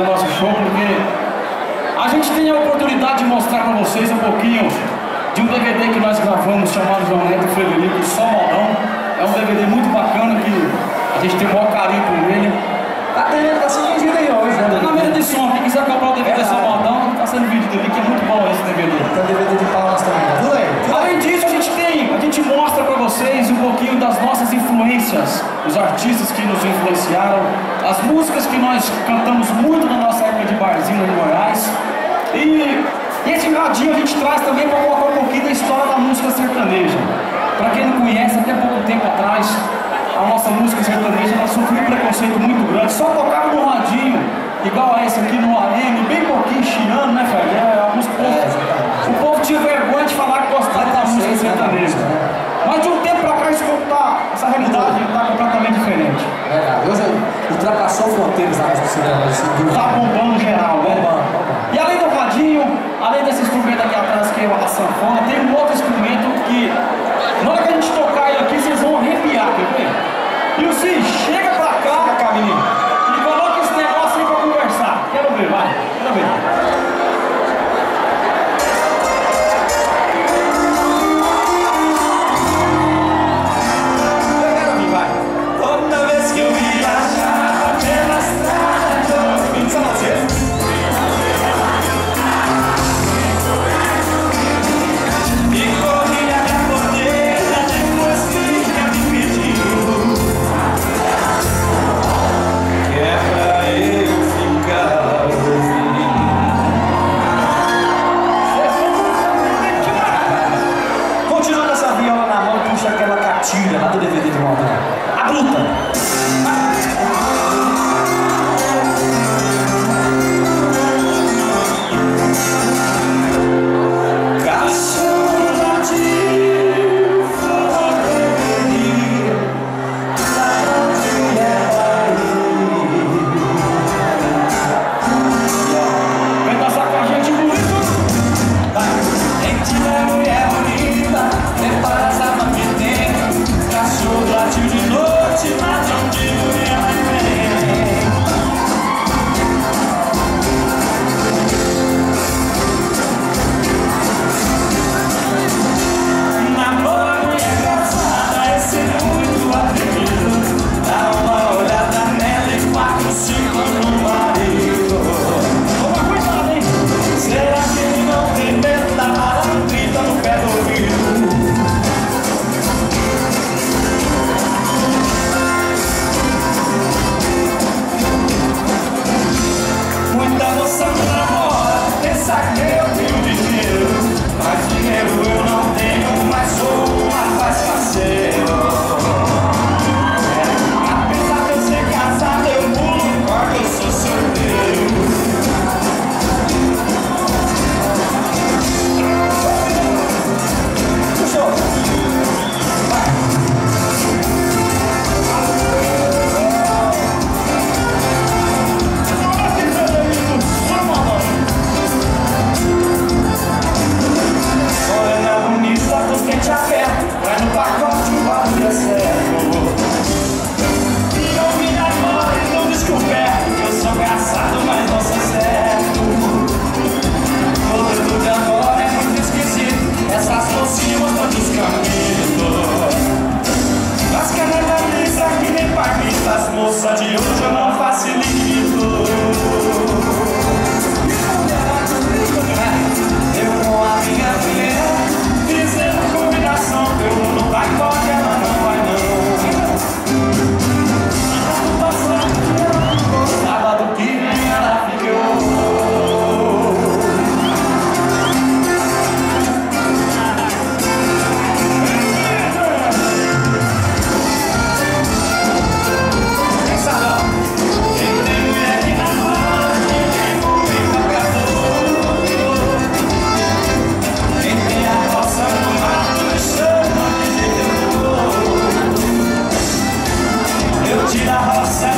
do nosso show, porque a gente tem a oportunidade de mostrar para vocês um pouquinho de um DVD que nós gravamos chamado João Neto e Frederico, Só Modão. É um DVD muito bacana que a gente tem o maior carinho por ele. Tá sendo vendido aí hoje, né? Tá na mesa de som, quem quiser comprar o DVD Só Modão, tá sendo vendido ali, que é muito bom esse DVD. Tem DVD de palmas também, tudo aí. Além disso, a gente mostra para vocês um pouquinho das nossas influências, os artistas que nos influenciaram, as músicas que nós cantamos muito na nossa época de barzinho em Goiás. E esse radinho a gente traz também para colocar um pouquinho da história da música sertaneja. Para quem não conhece, até pouco tempo atrás, a nossa música sertaneja ela sofreu um preconceito muito grande. Só tocava no radinho, igual a esse aqui no AM, bem pouquinho chiando, né, Fred? O povo tinha vergonha de falar que gostava da música sertaneja. Mas de um tempo pra cá, essa realidade está completamente diferente. Hoje ultrapassou fronteiras na música sertaneja. Tá bombando geral, né? E além do radinho, além desse instrumento aqui atrás que é a sanfona, tem um outro instrumento que, na hora que a gente tocar ele aqui, vocês vão arrepiar, quer ver? E o Cis, chega pra cá, menino, e coloca esse negócio aí pra conversar. Quero ver, vai, quero ver. Lá do DVD de Modão. A bruta! Moça de hoje eu não facilito. Eu com a minha mulher fizemos combinação. Eu não vai embora, ela não vai não. Sábado que vem ela ficou. Tira a roça